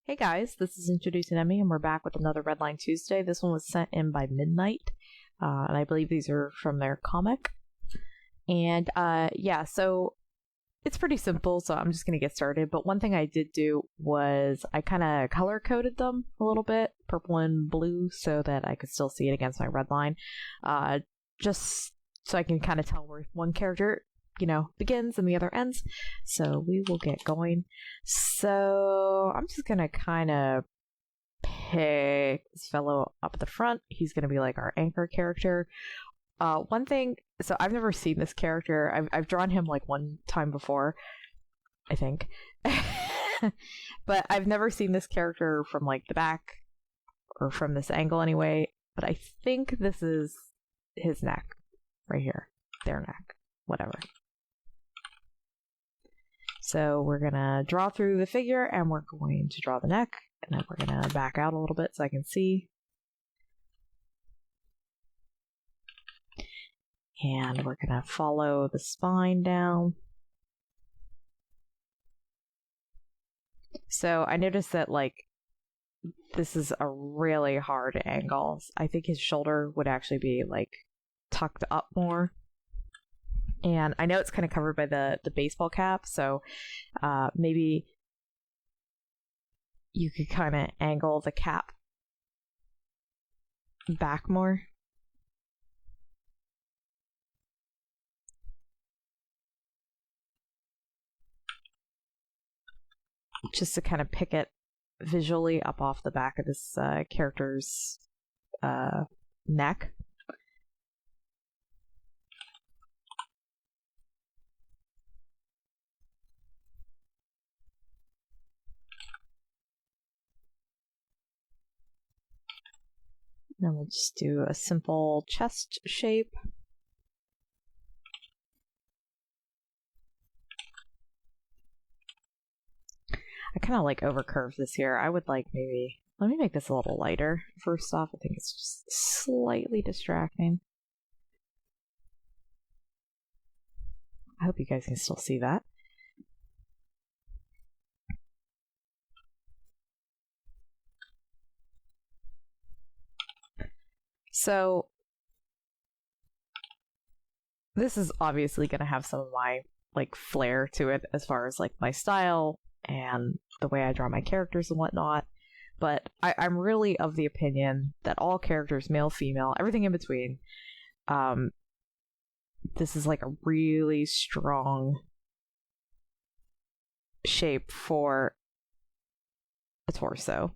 Hey guys, this is Introducing Emmy, and we're back with another Redline Tuesday. This one was sent in by Midnight, and I believe these are from their comic. And yeah, so it's pretty simple, so I'm just going to get started. But one thing I did do was I kind of color-coded them a little bit, purple and blue, so that I could still see it against my red line, just so I can kind of tell where one character begins and the other ends. So we will get going. So I'm just gonna kind of pick this fellow up at the front. He's gonna be like our anchor character. One thing, so I've never seen this character. I've drawn him like one time before, I think, but I've never seen this character from like the back or from this angle anyway. But I think this is his neck right here, their neck, whatever. So we're going to draw through the figure, and we're going to draw the neck, and then we're going to back out a little bit so I can see. And we're going to follow the spine down. So I noticed that, like, this is a really hard angle. I think his shoulder would actually be, like, tucked up more. And I know it's kind of covered by the baseball cap, so maybe you could kind of angle the cap back more. Just to kind of pick it visually up off the back of this character's neck. Then we'll just do a simple chest shape. I kind of like overcurve this here. I would like maybe, let me make this a little lighter. First off, I think it's just slightly distracting. I hope you guys can still see that. So this is obviously going to have some of my like flair to it as far as like my style and the way I draw my characters and whatnot. But I'm really of the opinion that all characters, male, female, everything in between, this is like a really strong shape for a torso.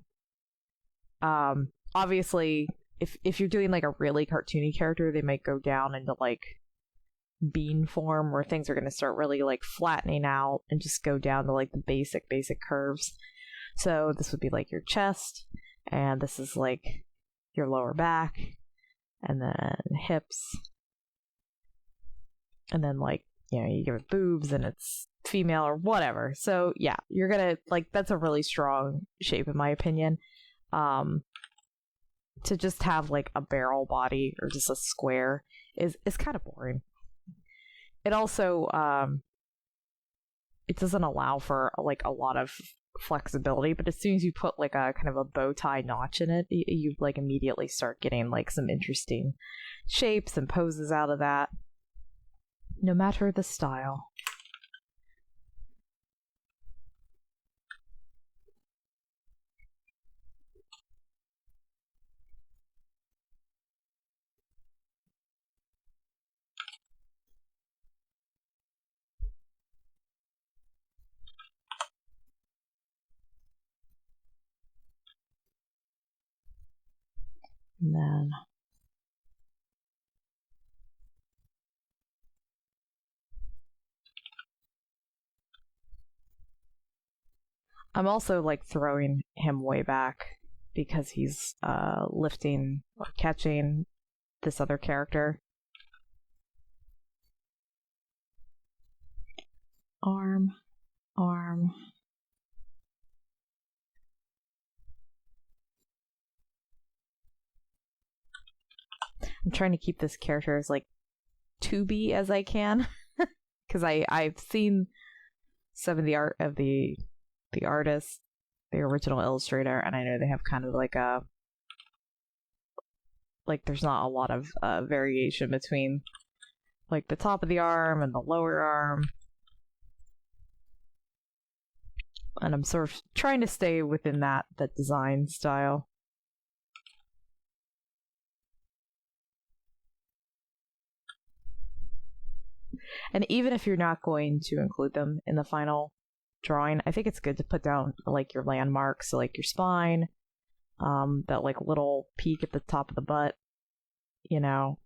Obviously, if you're doing like a really cartoony character, they might go down into like bean form where things are going to start really like flattening out and just go down to like the basic curves. So this would be like your chest, and this is like your lower back, and then hips, and then like you give it boobs and it's female or whatever. So yeah, you're gonna like, that's a really strong shape in my opinion. To just have like a barrel body or just a square is kind of boring. It also it doesn't allow for like a lot of flexibility, but as soon as you put like a kind of a bow tie notch in it, you like immediately start getting like some interesting shapes and poses out of that, no matter the style. And then I'm also like throwing him way back because he's lifting or catching this other character. Arm. I'm trying to keep this character as like 2B as I can because I've seen some of the art of the artist, the original illustrator, and I know they have kind of like there's not a lot of variation between like the top of the arm and the lower arm. And I'm sort of trying to stay within that design style. And even if you're not going to include them in the final drawing, I think it's good to put down like your landmarks, so like your spine, that like little peak at the top of the butt, you know,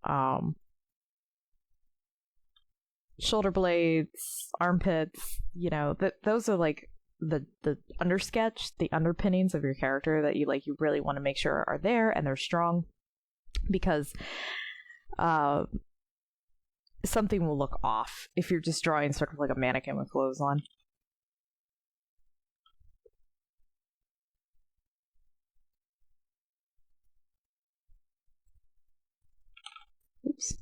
shoulder blades, armpits, you know, those are like the undersketch, the underpinnings of your character that you really want to make sure are there and they're strong, because something will look off if you're just drawing sort of like a mannequin with clothes on. Oops.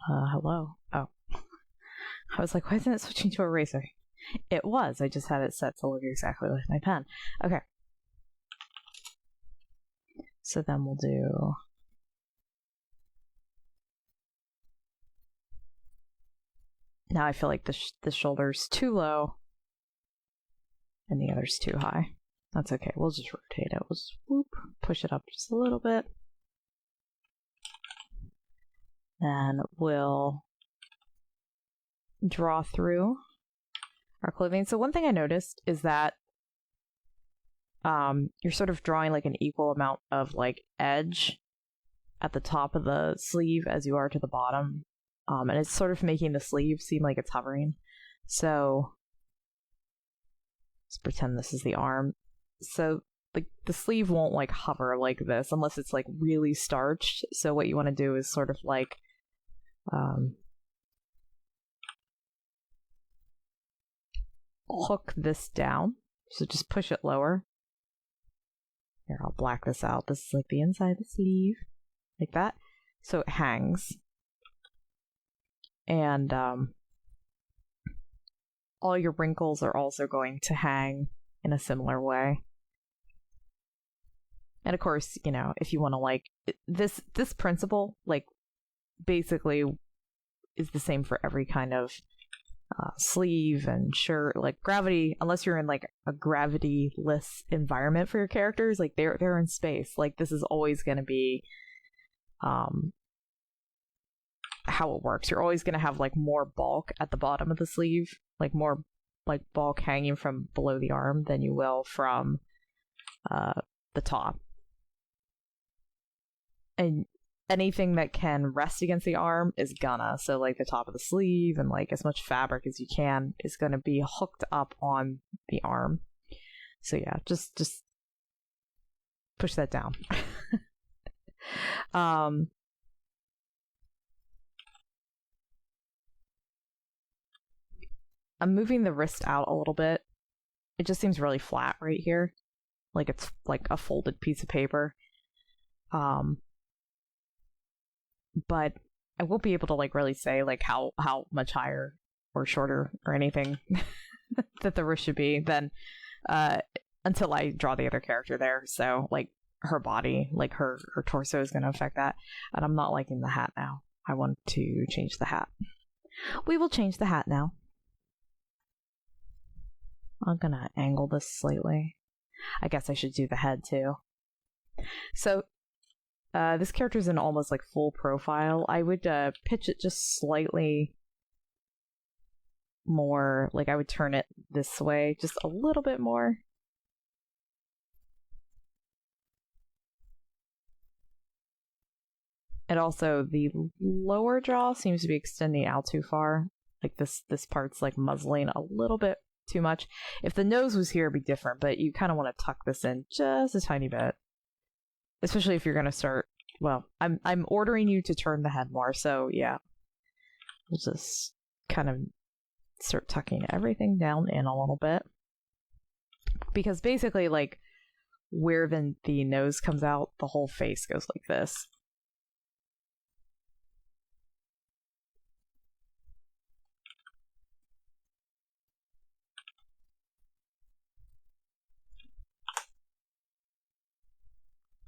Hello. Oh. I was like, why isn't it switching to eraser? It was. I just had it set to look exactly like my pen. Okay. So then we'll do... Now I feel like the shoulder's too low and the other's too high. That's okay. We'll just rotate it. We'll just whoop, push it up just a little bit. Then we'll draw through our clothing. So one thing I noticed is that you're sort of drawing like an equal amount of like edge at the top of the sleeve as you are to the bottom. And it's sort of making the sleeve seem like it's hovering. So let's pretend this is the arm. So like the sleeve won't like hover like this unless it's like really starched. So what you want to do is sort of like hook this down. So just push it lower. Here, I'll black this out. This is like the inside of the sleeve. Like that. So it hangs. And all your wrinkles are also going to hang in a similar way. And of course, you know, if you want to like this principle, like basically is the same for every kind of sleeve and shirt. Like gravity, unless you're in like a gravity-less environment for your characters, like they're in space. Like this is always going to be how it works. You're always going to have like more bulk at the bottom of the sleeve, like more like bulk hanging from below the arm than you will from the top. And anything that can rest against the arm is gonna. So like the top of the sleeve and like as much fabric as you can is gonna be hooked up on the arm. So yeah, just push that down. I'm moving the wrist out a little bit. It just seems really flat right here. Like it's like a folded piece of paper. But I won't be able to like really say like how much higher or shorter or anything that the wrist should be than until I draw the other character there. So like her body, like her torso is going to affect that. And I'm not liking the hat now. I want to change the hat. We will change the hat now. I'm going to angle this slightly. I guess I should do the head too. So this character's in almost like full profile. I would pitch it just slightly more. Like I would turn it this way just a little bit more. And also the lower jaw seems to be extending out too far. Like this part's like muzzling a little bit too much. If the nose was here, it'd be different, but you kind of want to tuck this in just a tiny bit. Especially if you're going to start, well, I'm ordering you to turn the head more, so yeah. We'll just kind of start tucking everything down in a little bit. Because basically, like, where the nose comes out, the whole face goes like this.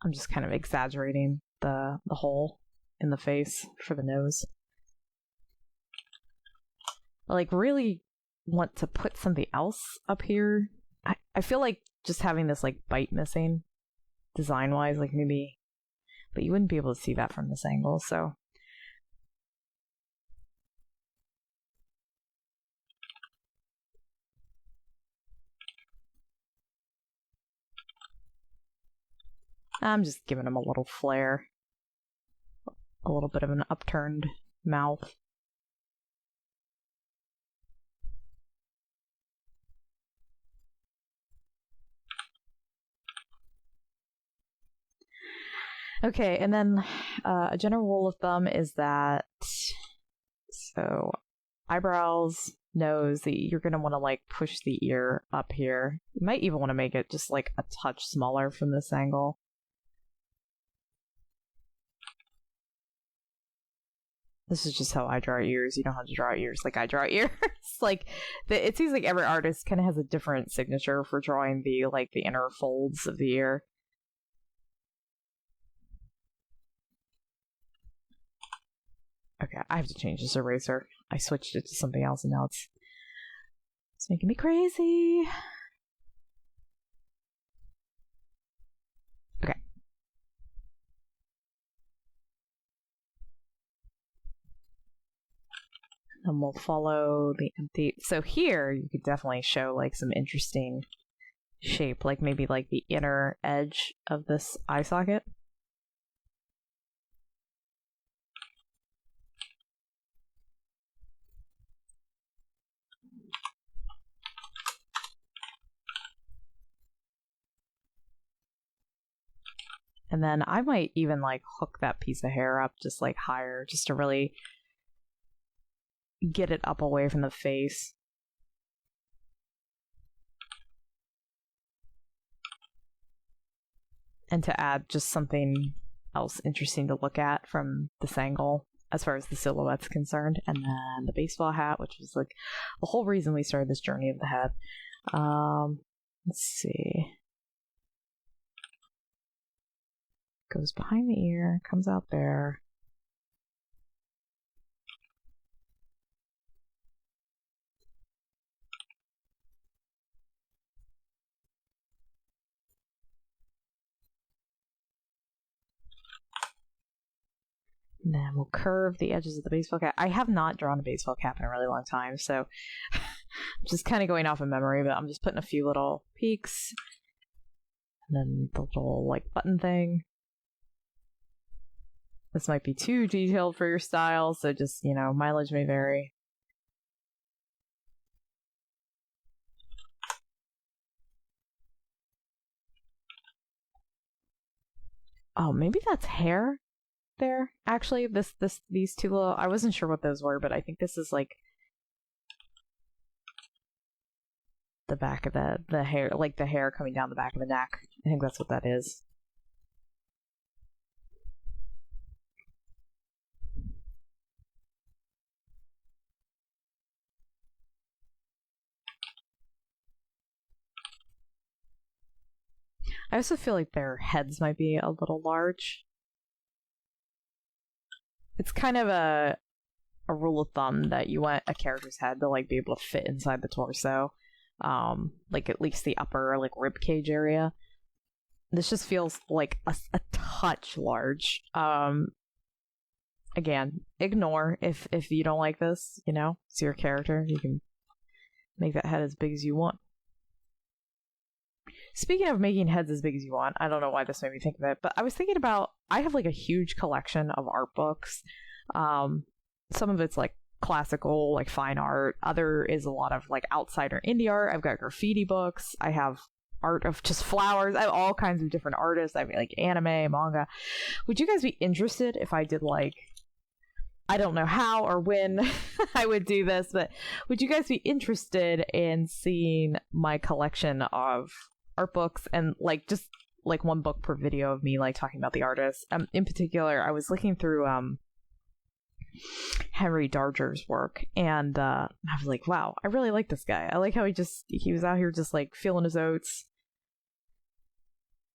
I'm just kind of exaggerating the hole in the face for the nose. I, like, really want to put something else up here. I feel like just having this, like, bite missing, design-wise, like, maybe... But you wouldn't be able to see that from this angle, so... I'm just giving him a little flair. A little bit of an upturned mouth. Okay, and then a general rule of thumb is that, so eyebrows, nose, you're going to want to like push the ear up here. You might even want to make it just like a touch smaller from this angle. This is just how I draw ears. You know how to draw ears like I draw ears. Like, it seems like every artist kind of has a different signature for drawing the inner folds of the ear. Okay, I have to change this eraser. I switched it to something else and now it's making me crazy. Okay. And we'll follow the empty. So here you could definitely show like some interesting shape, like maybe like the inner edge of this eye socket. And then I might even like hook that piece of hair up just like higher, just to really get it up away from the face. And to add just something else interesting to look at from this angle as far as the silhouette's concerned. And then the baseball hat, which was like the whole reason we started this journey of the head. Let's see. Goes behind the ear, comes out there. And then we'll curve the edges of the baseball cap. I have not drawn a baseball cap in a really long time, so I'm just kind of going off of memory, but I'm just putting a few little peaks. And then the little, like, button thing. This might be too detailed for your style, so just, you know, mileage may vary. Oh, maybe that's hair there. Actually, these two little, I wasn't sure what those were, but I think this is like the back of the hair, like the hair coming down the back of the neck. I think that's what that is. I also feel like their heads might be a little large. It's kind of a rule of thumb that you want a character's head to like be able to fit inside the torso. Like at least the upper like rib cage area. This just feels like a touch large. Again, ignore if you don't like this, you know, it's your character. You can make that head as big as you want. Speaking of making heads as big as you want, I don't know why this made me think of it, but I was thinking about, I have like a huge collection of art books. Some of it's like classical, like fine art. Other is a lot of like outside or indie art. I've got graffiti books. I have art of just flowers. I have all kinds of different artists. I have like anime, manga. Would you guys be interested if I did like, I don't know how or when I would do this, but would you guys be interested in seeing my collection of art books and like just like one book per video of me like talking about the artist. In particular, I was looking through Henry Darger's work, and I was like, wow, I really like this guy. I like how he was out here just like feeling his oats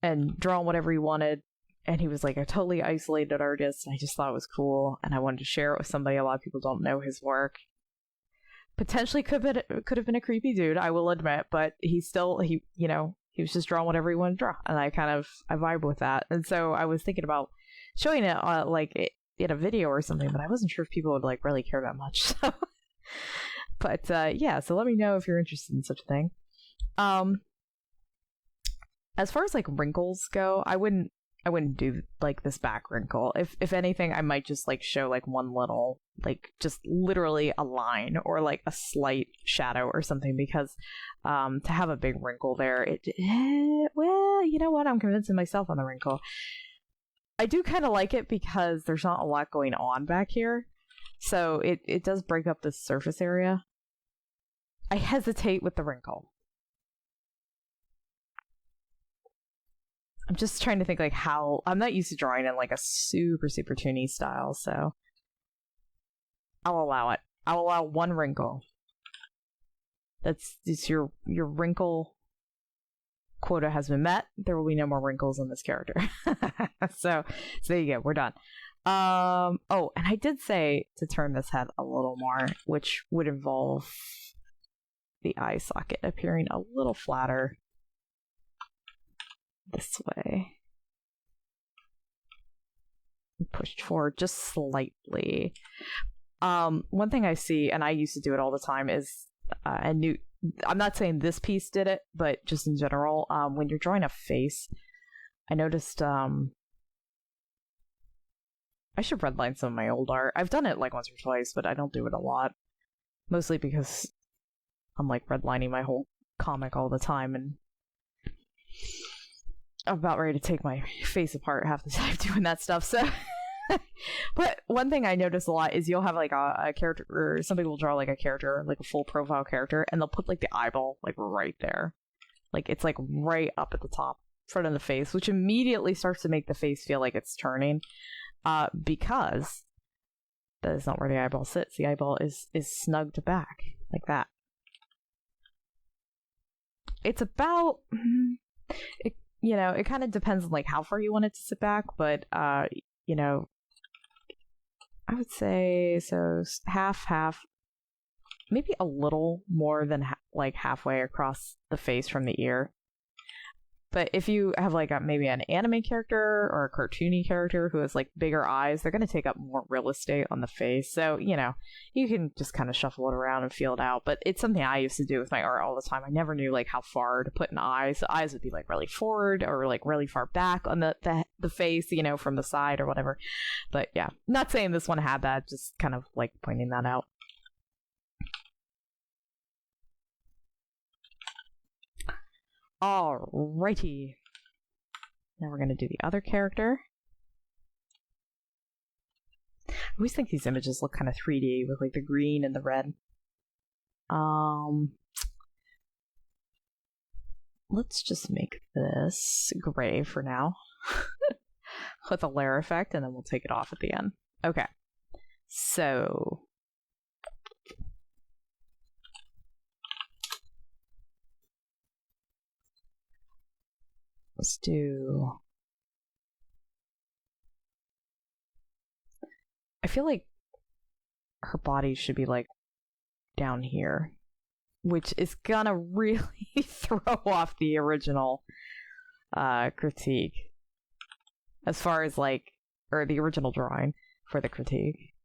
and drawing whatever he wanted. And he was like a totally isolated artist. And I just thought it was cool, and I wanted to share it with somebody. A lot of people don't know his work. Potentially could have been a creepy dude, I will admit, but he was just drawing whatever he wanted to draw, and I vibe with that. And so I was thinking about showing it in a video or something, but I wasn't sure if people would like really care that much. So, but yeah, so let me know if you're interested in such a thing. As far as like wrinkles go, I wouldn't do like this back wrinkle. If anything, I might just like show like one little, like just literally a line or like a slight shadow or something, because to have a big wrinkle there, well, you know what? I'm convincing myself on the wrinkle. I do kind of like it because there's not a lot going on back here. So it does break up the surface area. I hesitate with the wrinkle. I'm just trying to think like how... I'm not used to drawing in like a super toony style, so I'll allow it. I'll allow one wrinkle. It's your wrinkle quota has been met. There will be no more wrinkles in this character. So there you go. We're done. Oh, and I did say to turn this head a little more, which would involve the eye socket appearing a little flatter this way. Pushed forward just slightly. One thing I see, and I used to do it all the time, is I'm not saying this piece did it, but just in general, when you're drawing a face, I noticed I should redline some of my old art. I've done it like once or twice, but I don't do it a lot. Mostly because I'm like redlining my whole comic all the time, and I'm about ready to take my face apart half the time doing that stuff. So, but one thing I notice a lot is you'll have like a character, or somebody will draw like a character, like a full profile character, and they'll put like the eyeball like right there. Like it's like right up at the top, front of the face, which immediately starts to make the face feel like it's turning. Because that is not where the eyeball sits. The eyeball is snugged back like that. It's about, it kind of depends on like how far you want it to sit back, but I would say so half, maybe a little more than like halfway across the face from the ear. But if you have like maybe an anime character or a cartoony character who has like bigger eyes, they're going to take up more real estate on the face. So, you can just kind of shuffle it around and feel it out. But it's something I used to do with my art all the time. I never knew like how far to put an eye. So eyes would be like really forward or like really far back on the face, from the side or whatever. But yeah, not saying this one had that, just kind of like pointing that out. Alrighty. Now we're going to do the other character. I always think these images look kind of 3D with like the green and the red. Let's just make this gray for now. With a layer effect, and then we'll take it off at the end. Okay. So... let's do... I feel like her body should be like down here, which is gonna really throw off the original critique as far as like, or the original drawing for the critique.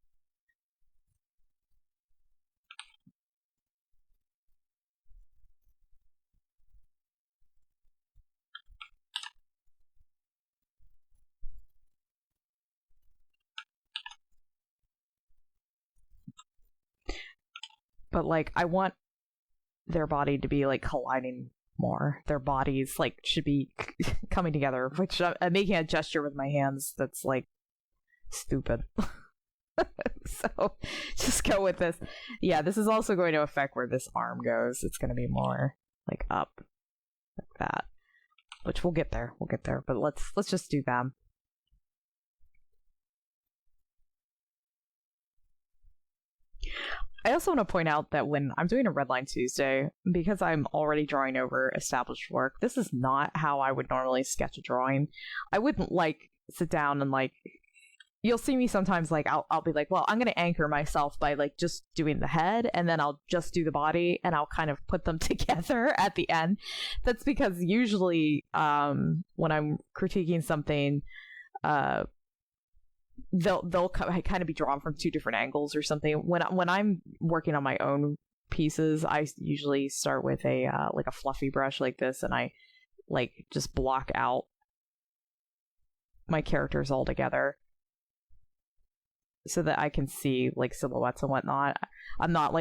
But like, I want their body to be like colliding more. Their bodies like should be coming together, which I'm making a gesture with my hands that's like stupid. So just go with this. Yeah, this is also going to affect where this arm goes. It's going to be more like up like that. which we'll get there. But let's just do them. I also want to point out that when I'm doing a Redline Tuesday, because I'm already drawing over established work, this is not how I would normally sketch a drawing. I wouldn't sit down and you'll see me sometimes I'll be like, well, I'm going to anchor myself by just doing the head, and then I'll just do the body, and I'll kind of put them together at the end. That's because usually when I'm critiquing something, they'll kind of be drawn from two different angles or something. When I'm working on my own pieces, I usually start with a fluffy brush like this, and I just block out my characters all together so that I can see silhouettes and whatnot. I'm not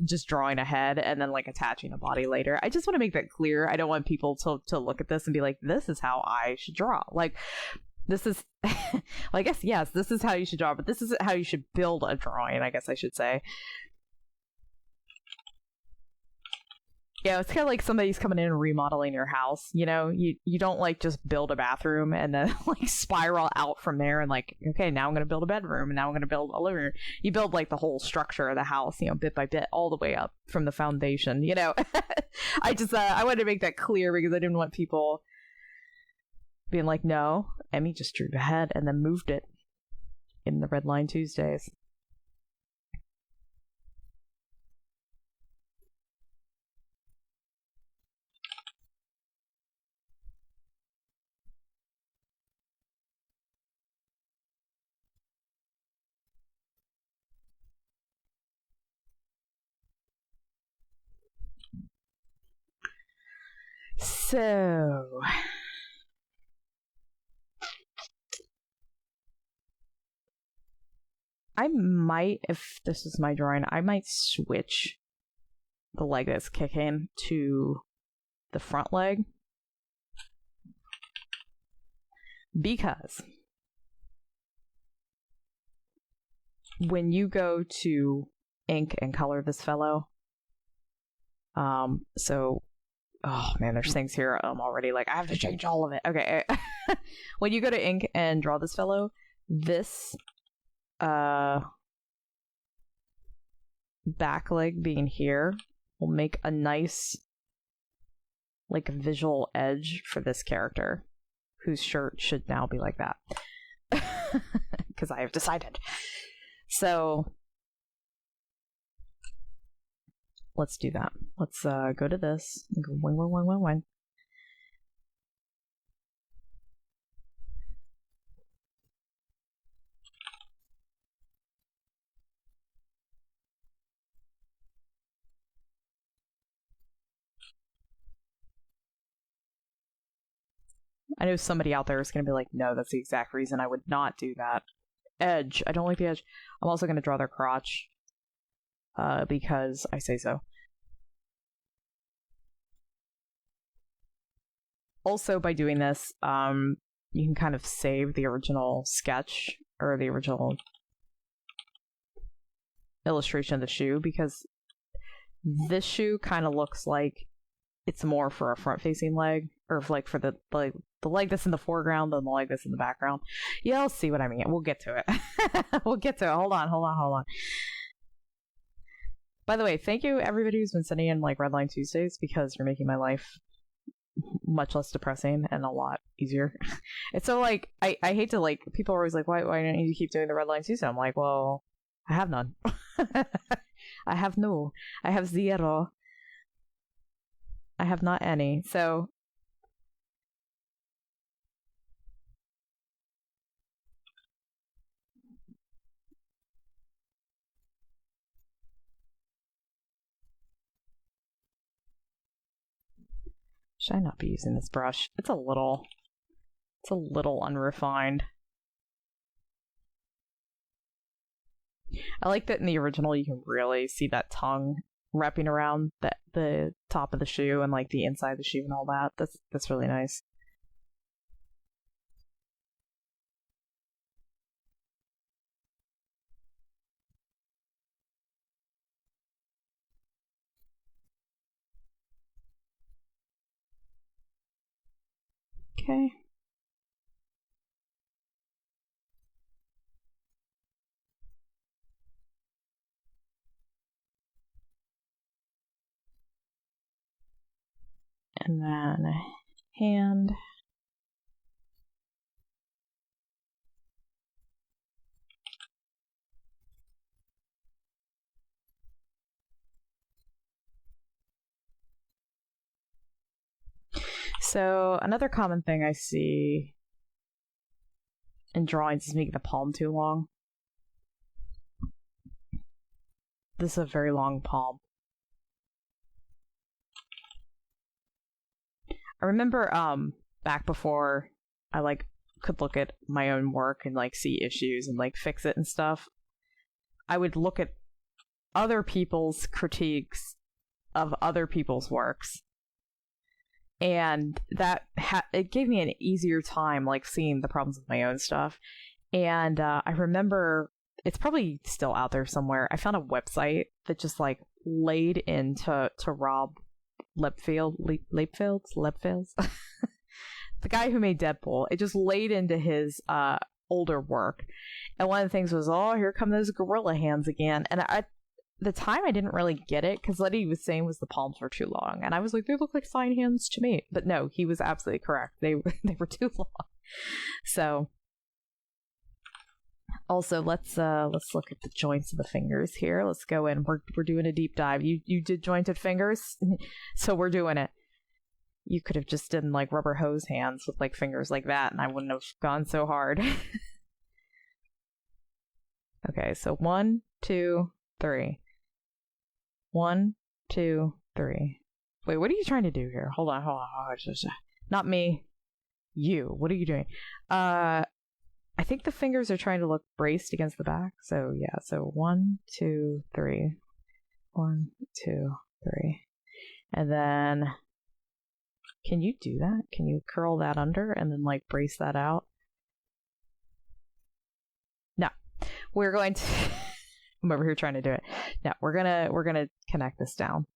just drawing a head and then attaching a body later. I just want to make that clear. I don't want people to look at this and be like, this is how I should draw. This is I guess, yes, this is how you should draw, but this isn't how you should build a drawing, I guess I should say. Yeah, it's kind of like somebody's coming in and remodeling your house. You don't just build a bathroom and then spiral out from there and okay, now I'm going to build a bedroom, and now I'm going to build a living room. You build the whole structure of the house, bit by bit, all the way up from the foundation. I just I wanted to make that clear because I didn't want people being like, no, Emmy just drew the head and then moved it in the Redline Tuesdays. So I might, if this is my drawing, I might switch the leg that's kicking to the front leg, because when you go to ink and color this fellow, oh man, there's things here I'm already I have to change all of it. Okay. When you go to ink and draw this fellow, this back leg being here will make a nice visual edge for this character, whose shirt should now be like that. Because I have decided. So let's do that. Let's go to this. Go wing. I know somebody out there is going to be like, no, that's the exact reason I would not do that. Edge. I don't like the edge. I'm also going to draw their crotch because I say so. Also, by doing this, you can kind of save the original sketch or the original illustration of the shoe, because this shoe kind of looks like it's more for a front-facing leg, or for the leg that's in the foreground than the leg that's in the background. Yeah, I'll see what I mean. We'll get to it. We'll get to it. Hold on. By the way, thank you everybody who's been sending in Redline Tuesdays, because you're making my life much less depressing and a lot easier. It's so I hate to people are always like, why don't you keep doing the Redline Tuesday? I'm like, well, I have none. I have zero. I have not any. So should I not be using this brush? It's a little unrefined. I like that in the original you can really see that tongue wrapping around the top of the shoe and the inside of the shoe and all that. That's really nice. Okay. And then hand. So another common thing I see in drawings is making the palm too long. This is a very long palm. I remember back before I like could look at my own work and like see issues and like fix it and stuff, I would look at other people's critiques of other people's works, and that it gave me an easier time like seeing the problems with my own stuff. And I remember, it's probably still out there somewhere, I found a website that just like laid into Rob Liefeld, the guy who made Deadpool. It just laid into his older work, and one of the things was, oh, here come those gorilla hands again. And at the time I didn't really get it, because what he was saying was the palms were too long, and I was like, they look like fine hands to me. But no, he was absolutely correct. They were too long. So also, let's look at the joints of the fingers here. Let's go in. We're doing a deep dive. You did jointed fingers, so we're doing it. You could have just done like rubber hose hands with like fingers like that, and I wouldn't have gone so hard. Okay, so 1, 2, 3. 1, 2, 3. Wait, what are you trying to do here? Hold on. Not me. You. What are you doing? I think the fingers are trying to look braced against the back. So yeah, so 1, 2, 3. 1, 2, 3. And then, can you do that? Can you curl that under and then like brace that out? No. We're going to I'm over here trying to do it. No, we're gonna connect this down.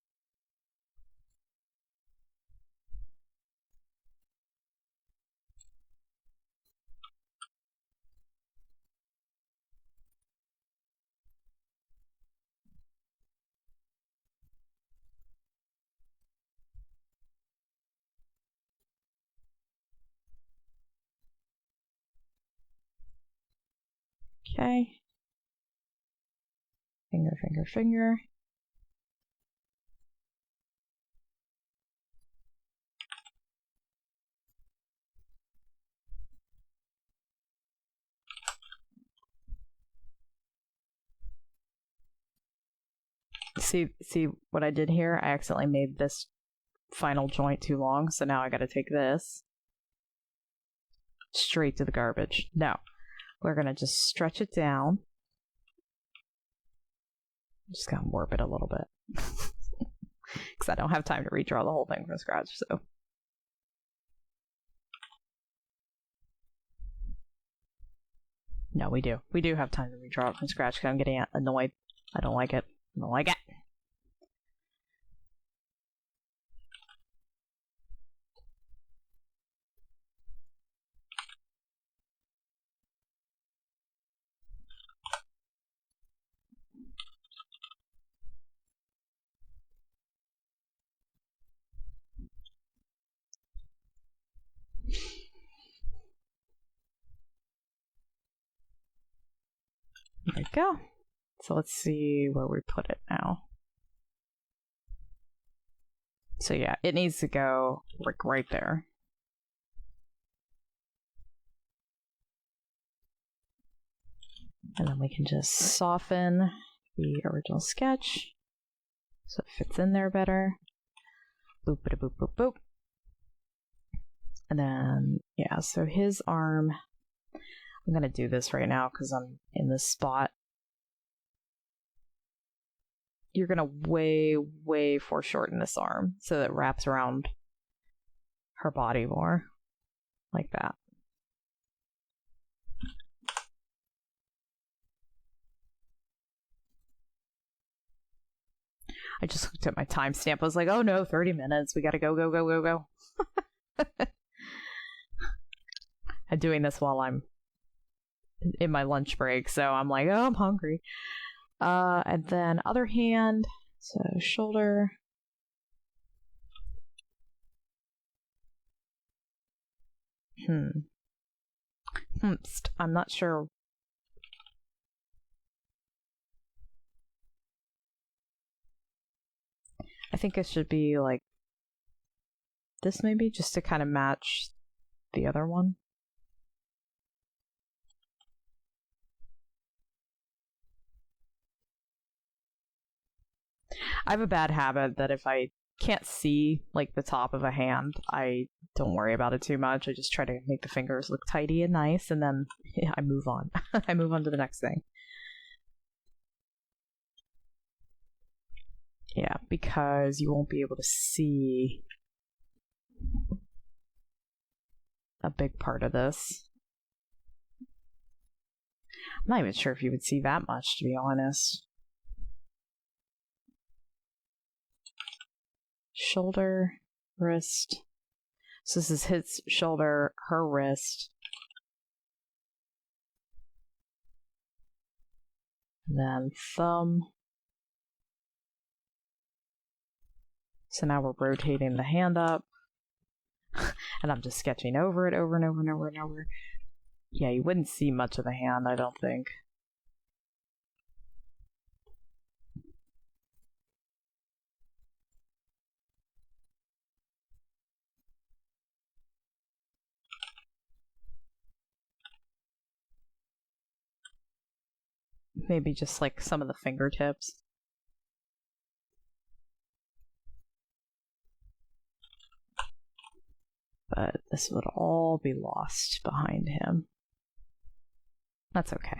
Okay. Finger, finger, finger. See what I did here? I accidentally made this final joint too long, so now I gotta take this straight to the garbage. No. We're gonna just stretch it down. Just gonna warp it a little bit. Because I don't have time to redraw the whole thing from scratch, so. No, we do. We do have time to redraw it from scratch because I'm getting annoyed. I don't like it. I don't like it. There we go. So let's see where we put it now. So yeah, it needs to go like right there. And then we can just soften the original sketch so it fits in there better. Boop, boop, boop, boop, boop. And then, yeah, so his arm, I'm going to do this right now because I'm in this spot. You're going to way foreshorten this arm so that it wraps around her body more. Like that. I just looked at my timestamp. I was like, oh no, 30 minutes. We gotta go. I'm doing this while I'm in my lunch break, so I'm like, oh, I'm hungry. And then other hand, so shoulder. I'm not sure. I think it should be like this maybe, just to kind of match the other one. I have a bad habit that if I can't see like the top of a hand, I don't worry about it too much. I just try to make the fingers look tidy and nice, and then I move on. I move on to the next thing. Yeah, because you won't be able to see a big part of this. I'm not even sure if you would see that much, to be honest. Shoulder, wrist. So this is his shoulder, her wrist. And then thumb. So now we're rotating the hand up. And I'm just sketching over it over and over and over and over. Yeah, you wouldn't see much of the hand, I don't think. Maybe just like some of the fingertips. But this would all be lost behind him. That's okay.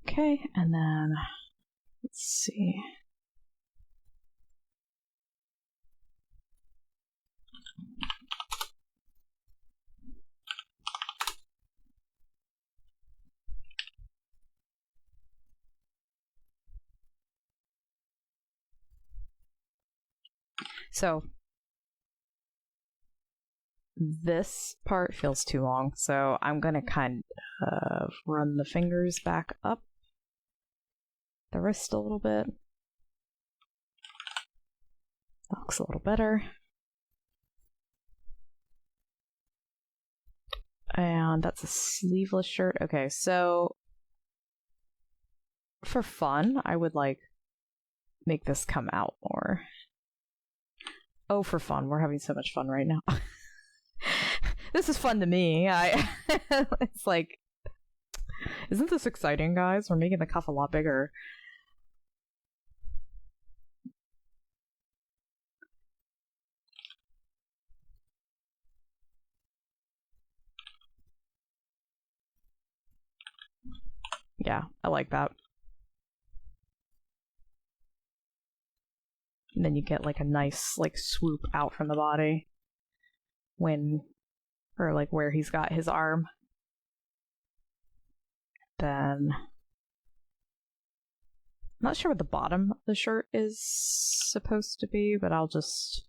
Okay, and then let's see. So this part feels too long, so I'm gonna kind of run the fingers back up the wrist a little bit. That looks a little better. And that's a sleeveless shirt. Okay, so for fun, I would like make this come out more. Oh, for fun. We're having so much fun right now. This is fun to me. It's like, isn't this exciting, guys? We're making the cuff a lot bigger. Yeah, I like that. And then you get like a nice like swoop out from the body when, or like where he's got his arm. Then I'm not sure what the bottom of the shirt is supposed to be, but I'll just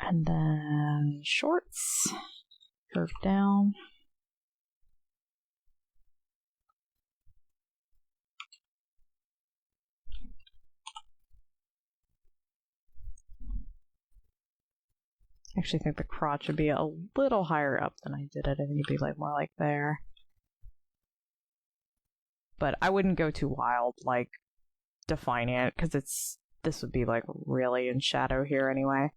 and then shorts curve down. I actually think the crotch would be a little higher up than I did it. I think it'd be like more like there. But I wouldn't go too wild, like defining it, because this would be like really in shadow here anyway.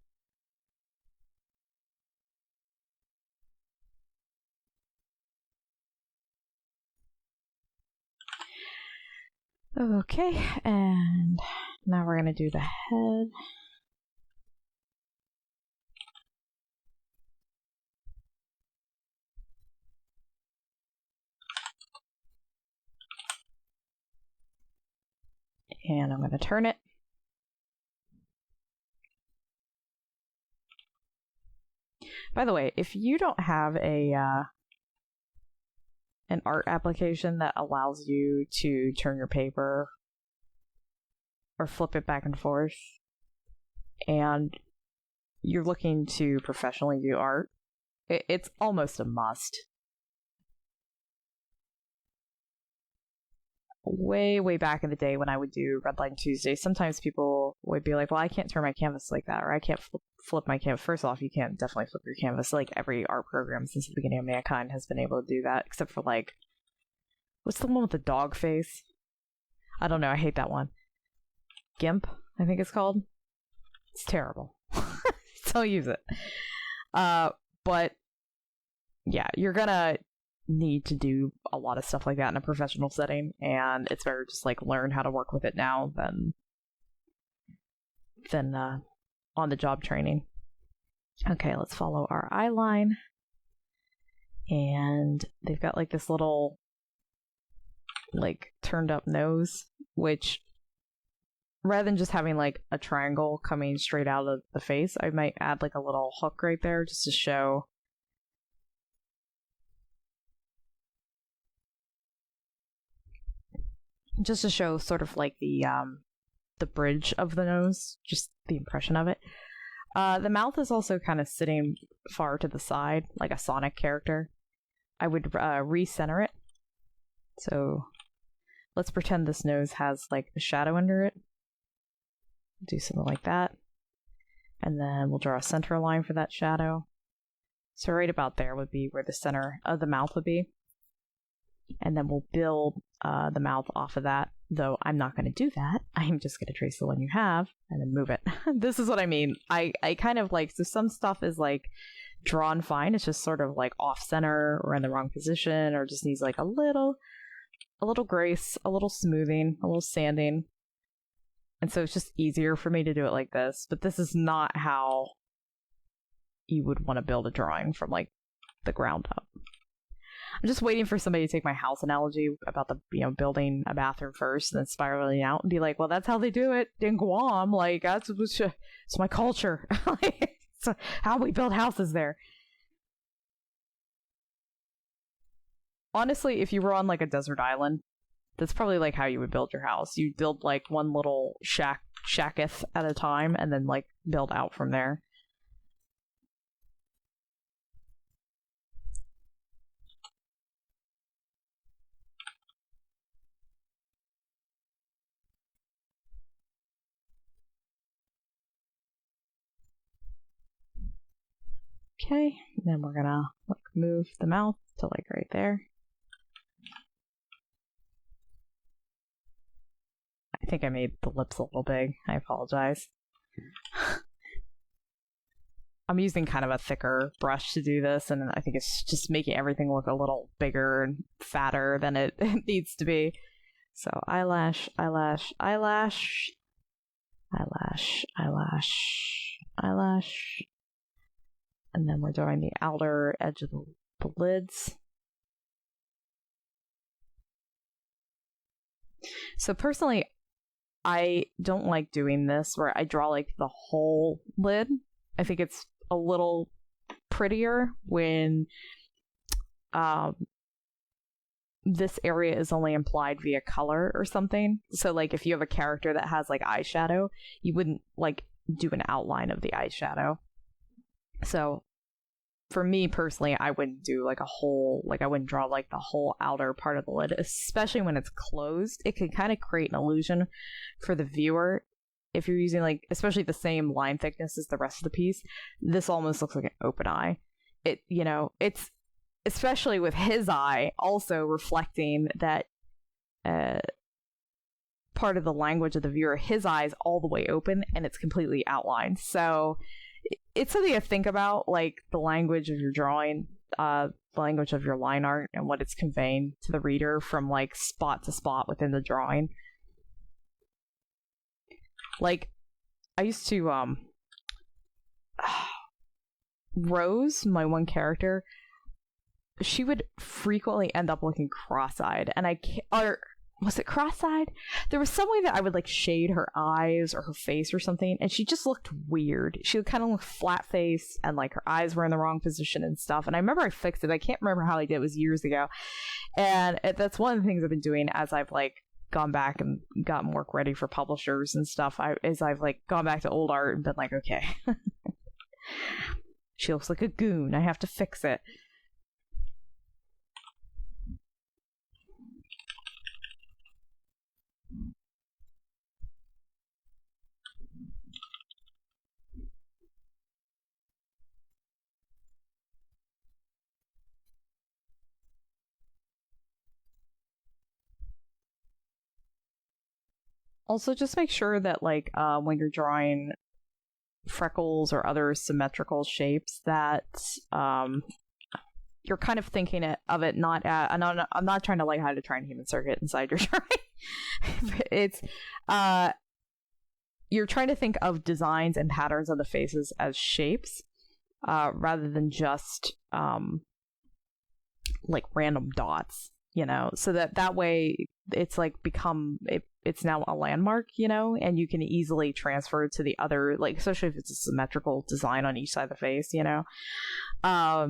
Okay, and now we're gonna do the head. And I'm gonna turn it. By the way, if you don't have an art application that allows you to turn your paper or flip it back and forth, and you're looking to professionally do art, it's almost a must. Way back in the day when I would do Redline Tuesday, sometimes people would be like, well, I can't turn my canvas like that, or I can't flip my canvas. First off, you can't definitely flip your canvas. Like, every art program since the beginning of mankind has been able to do that, except for, like, what's the one with the dog face? I don't know, I hate that one. GIMP, I think it's called. It's terrible. Don't use it. But yeah, you're gonna need to do a lot of stuff like that in a professional setting, and it's better just like learn how to work with it now than on the job training. Okay, let's follow our eye line, and they've got like this little like turned up nose, which rather than just having like a triangle coming straight out of the face, I might add like a little hook right there just to show sort of like the bridge of the nose, just the impression of it. The mouth is also kind of sitting far to the side, like a Sonic character. I would recenter it. So let's pretend this nose has like a shadow under it. Do something like that. And then we'll draw a center line for that shadow. So right about there would be where the center of the mouth would be. And then we'll build the mouth off of that, though I'm not going to do that. I'm just going to trace the one you have and then move it. This is what I mean. I kind of like, so some stuff is like drawn fine. It's just sort of like off center or in the wrong position, or just needs like a little grace, a little smoothing, a little sanding. And so it's just easier for me to do it like this. But this is not how you would want to build a drawing from like the ground up. I'm just waiting for somebody to take my house analogy about the, building a bathroom first and then spiraling out and be like, well, that's how they do it in Guam. Like, it's my culture. It's how we build houses there. Honestly, if you were on like a desert island, that's probably like how you would build your house. You build like one little shacketh at a time and then like build out from there. Okay, and then we're gonna like move the mouth to like right there. I think I made the lips a little big. I apologize. I'm using kind of a thicker brush to do this, and I think it's just making everything look a little bigger and fatter than it needs to be. So eyelash, eyelash, eyelash, eyelash, eyelash, eyelash. And then we're drawing the outer edge of the lids. So personally, I don't like doing this where I draw like the whole lid. I think it's a little prettier when this area is only implied via color or something. So like if you have a character that has like eyeshadow, you wouldn't like do an outline of the eyeshadow. So for me personally, I wouldn't do like a whole, like I wouldn't draw like the whole outer part of the lid, especially when it's closed. It can kind of create an illusion for the viewer. If you're using like, especially the same line thickness as the rest of the piece, this almost looks like an open eye. It's especially with his eye also reflecting that part of the language of the viewer. His eye is all the way open and it's completely outlined. So it's something to think about, like the language of your drawing, the language of your line art, and what it's conveying to the reader from like spot to spot within the drawing. Like, I used to, Rose, my one character, she would frequently end up looking cross-eyed, and was it cross-eyed? There was some way that I would like shade her eyes or her face or something, and she just looked weird. She kind of looked flat-faced, and like her eyes were in the wrong position and stuff. And I remember I fixed it. I can't remember how I did. It was years ago. And that's one of the things I've been doing as I've like gone back and gotten work ready for publishers and stuff. I've like gone back to old art and been like, okay, she looks like a goon. I have to fix it. Also, just make sure that, like, when you're drawing freckles or other symmetrical shapes, that you're kind of thinking of it not at. And I'm not trying to like hide a trying human circuit inside your drawing. It's you're trying to think of designs and patterns on the faces as shapes, rather than just like random dots. So that way it's like it's now a landmark, and you can easily transfer it to the other, like, especially if it's a symmetrical design on each side of the face, I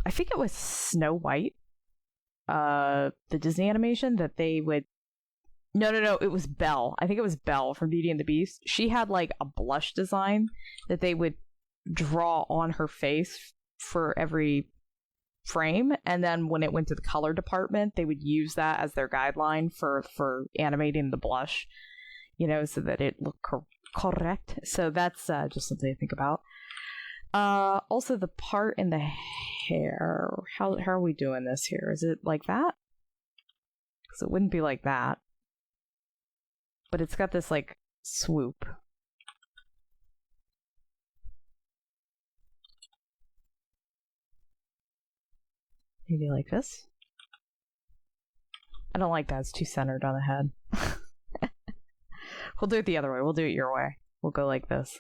think it was Snow White, the Disney animation that they would, no, it was Belle. I think it was Belle from Beauty and the Beast. She had like a blush design that they would draw on her face for every frame, and then when it went to the color department, they would use that as their guideline for animating the blush, so that it looked correct. So that's just something to think about. Also, the part in the hair, how are we doing this here? Is it like that? Because it wouldn't be like that, but it's got this like swoop. Maybe like this. I don't like that. It's too centered on the head. We'll do it the other way. We'll do it your way. We'll go like this.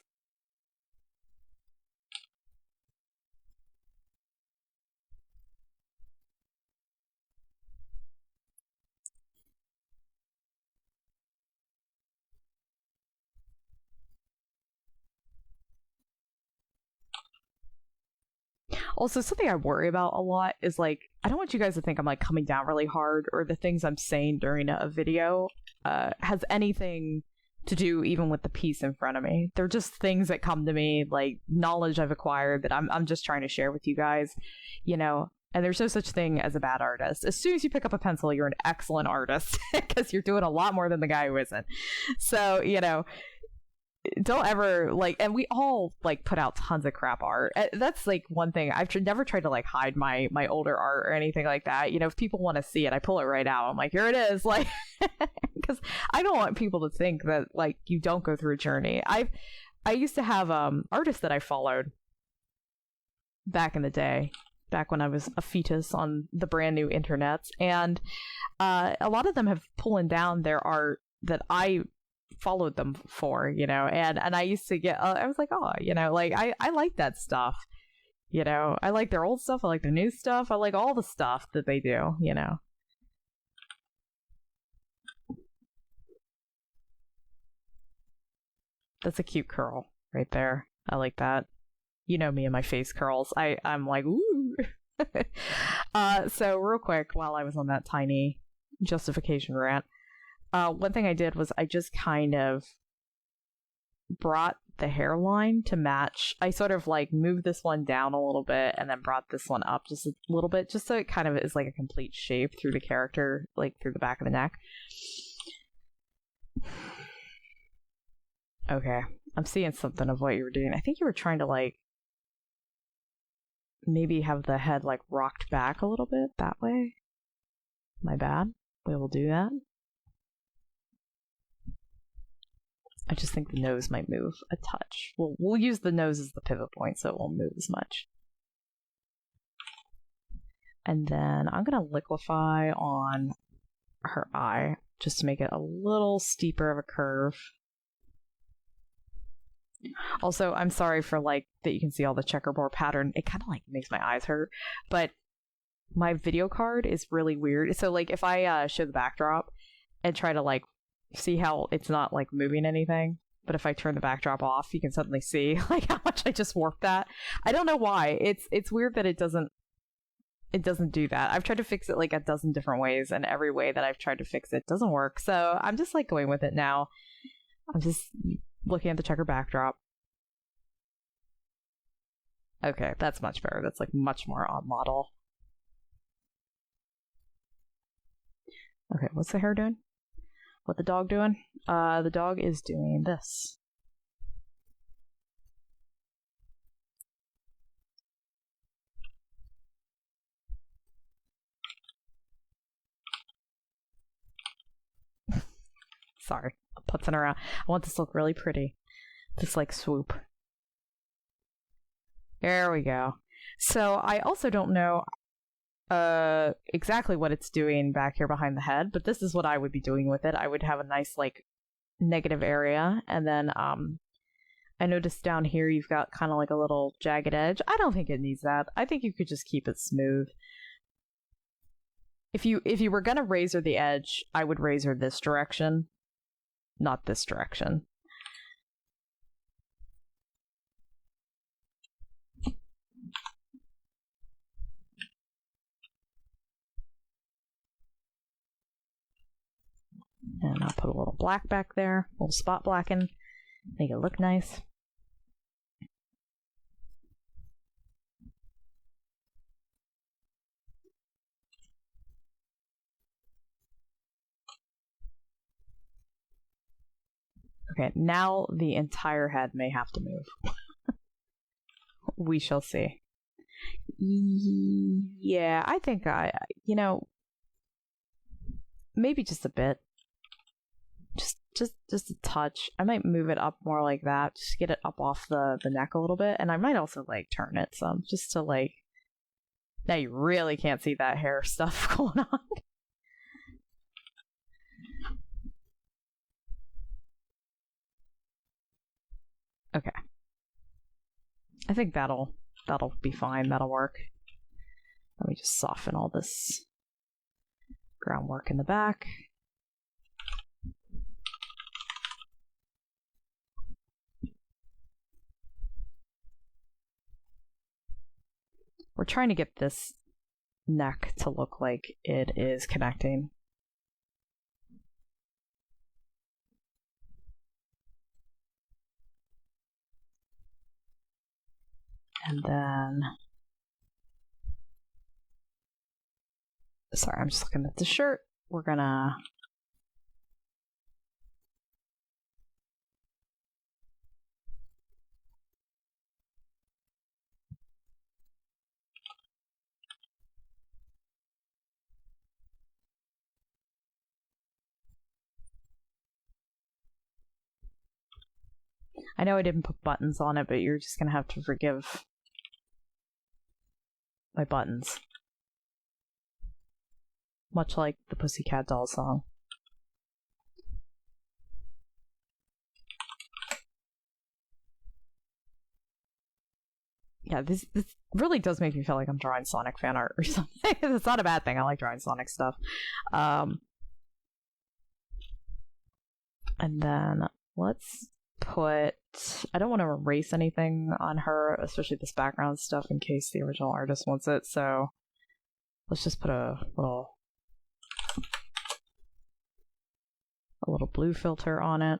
Also, something I worry about a lot is, like, I don't want you guys to think I'm, like, coming down really hard, or the things I'm saying during a video has anything to do even with the piece in front of me. They're just things that come to me, like, knowledge I've acquired that I'm just trying to share with you guys, and there's no such thing as a bad artist. As soon as you pick up a pencil, you're an excellent artist, because you're doing a lot more than the guy who isn't. So, don't ever and we all like put out tons of crap art. That's like one thing I've never tried to like hide my older art or anything like that. If people want to see it, I pull it right out. I'm like, here it is, like, because I don't want people to think that like you don't go through a journey. I used to have artists that I followed back in the day, back when I was a fetus on the brand new internets, and a lot of them have pulling down their art that I followed them for, and I used to get I was like, oh, like I like that stuff, I like their old stuff, I like their new stuff, I like all the stuff that they do. That's a cute curl right there. I like that. Me and my face curls. I'm like, ooh. So real quick, while I was on that tiny justification rant, one thing I did was I just kind of brought the hairline to match. I sort of like moved this one down a little bit and then brought this one up just a little bit, just so it kind of is like a complete shape through the character, like through the back of the neck. Okay, I'm seeing something of what you were doing. I think you were trying to like maybe have the head like rocked back a little bit that way. My bad. We will do that. I just think the nose might move a touch. We'll use the nose as the pivot point so it won't move as much. And then I'm going to liquefy on her eye just to make it a little steeper of a curve. Also, I'm sorry for like that you can see all the checkerboard pattern. It kind of like makes my eyes hurt, but my video card is really weird. So like if I show the backdrop and try to like see how it's not like moving anything, but if I turn the backdrop off, you can suddenly see like how much I just warped that. I don't know why. It's weird that it doesn't do that. I've tried to fix it like a dozen different ways, and every way that I've tried to fix it doesn't work. So I'm just like going with it now. I'm just looking at the checker backdrop. Okay, that's much better. That's like much more on model. Okay, what's the hair doing? What the dog doing? The dog is doing this. Sorry, I'm putzing around. I want this to look really pretty. Just like swoop. There we go. So I also don't know exactly what it's doing back here behind the head, but this is what I would be doing with it. I would have a nice like negative area, and then I noticed down here you've got kind of like a little jagged edge. I don't think it needs that. I think you could just keep it smooth. If you were gonna razor the edge, I would razor this direction, not this direction. And I'll put a little black back there, a little spot blacken, make it look nice. Okay, now the entire head may have to move. We shall see. Yeah, I think maybe just a bit. Just a touch. I might move it up more like that. Just get it up off the neck a little bit. And I might also like turn it some just to like, now you really can't see that hair stuff going on. Okay. I think that'll be fine. That'll work. Let me just soften all this groundwork in the back. We're trying to get this neck to look like it is connecting. And then, sorry, I'm just looking at the shirt. We're gonna I know I didn't put buttons on it, but you're just gonna have to forgive my buttons. Much like the Pussycat Dolls song. Yeah, this really does make me feel like I'm drawing Sonic fan art or something. It's not a bad thing. I like drawing Sonic stuff. And then let's put... I don't want to erase anything on her, especially this background stuff, in case the original artist wants it, so let's just put a little blue filter on it.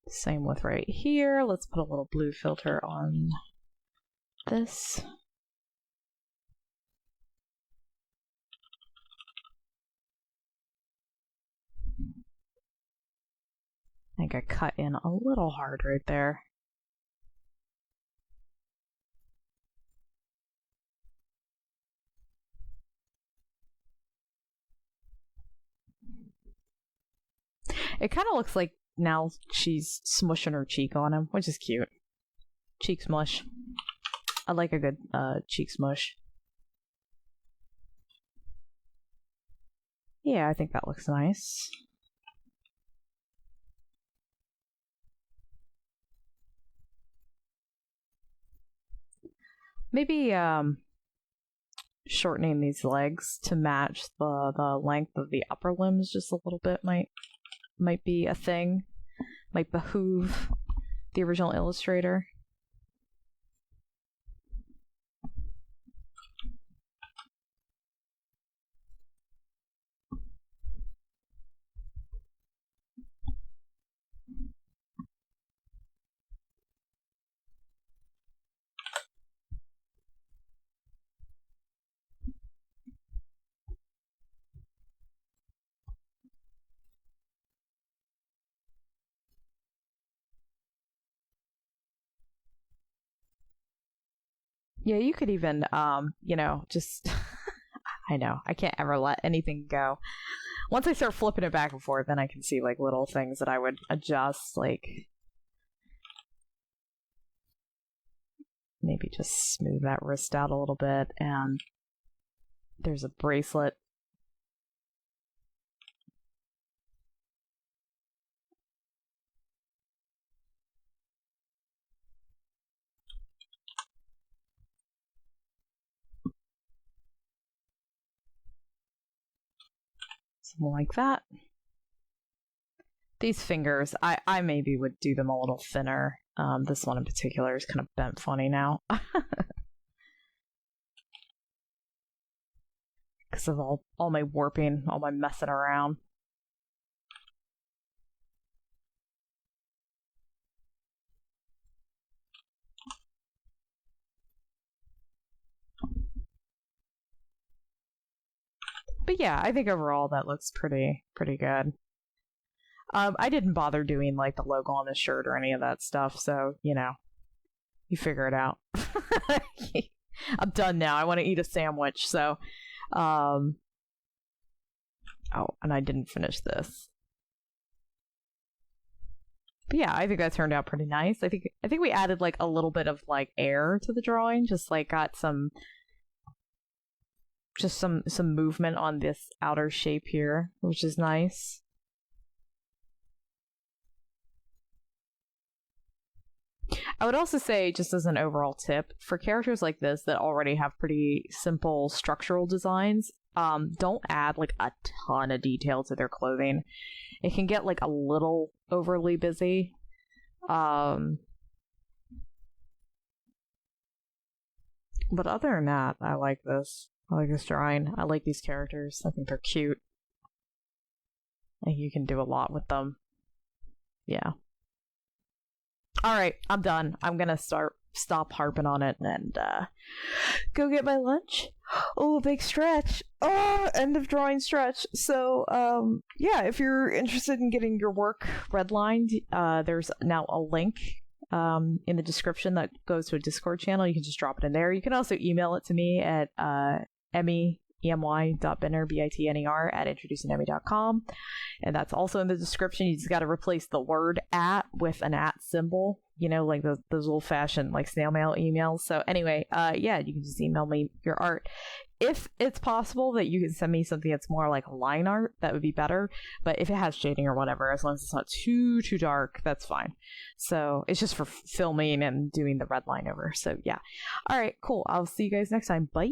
Same with right here. Let's put a little blue filter on this. I think I cut in a little hard right there. It kind of looks like now she's smushing her cheek on him, which is cute. Cheek smush. I like a good cheek smush. Yeah, I think that looks nice. Maybe shortening these legs to match the length of the upper limbs just a little bit might be a thing. Might behoove the original illustrator. Yeah, you could even, just... I know, I can't ever let anything go. Once I start flipping it back and forth, then I can see, like, little things that I would adjust, like... Maybe just smooth that wrist out a little bit, and there's a bracelet. Something like that. These fingers, I maybe would do them a little thinner. This one in particular is kind of bent funny now. Because of all my warping, all my messing around. But yeah, I think overall that looks pretty good. I didn't bother doing like the logo on the shirt or any of that stuff, so you figure it out. I'm done now. I want to eat a sandwich, so oh, and I didn't finish this. But yeah, I think that turned out pretty nice. I think we added like a little bit of like air to the drawing, just like got some movement on this outer shape here, which is nice. I would also say, just as an overall tip, for characters like this that already have pretty simple structural designs, don't add like a ton of detail to their clothing. It can get like a little overly busy. But other than that, I like this. I like this drawing. I like these characters. I think they're cute. I think you can do a lot with them. Yeah. Alright, I'm done. I'm gonna stop harping on it and go get my lunch. Oh, big stretch. Oh, end of drawing stretch. So, yeah, if you're interested in getting your work redlined, there's now a link in the description that goes to a Discord channel. You can just drop it in there. You can also email it to me at emy.bitner, bitner, at IntroducingEmy.com. And that's also in the description. You just got to replace the word at with an at symbol, like those old-fashioned like snail mail emails. So anyway, yeah, you can just email me your art. If it's possible that you can send me something that's more like line art, that would be better. But if it has shading or whatever, as long as it's not too dark, that's fine. So it's just for filming and doing the red line over. So yeah. All right, cool. I'll see you guys next time. Bye.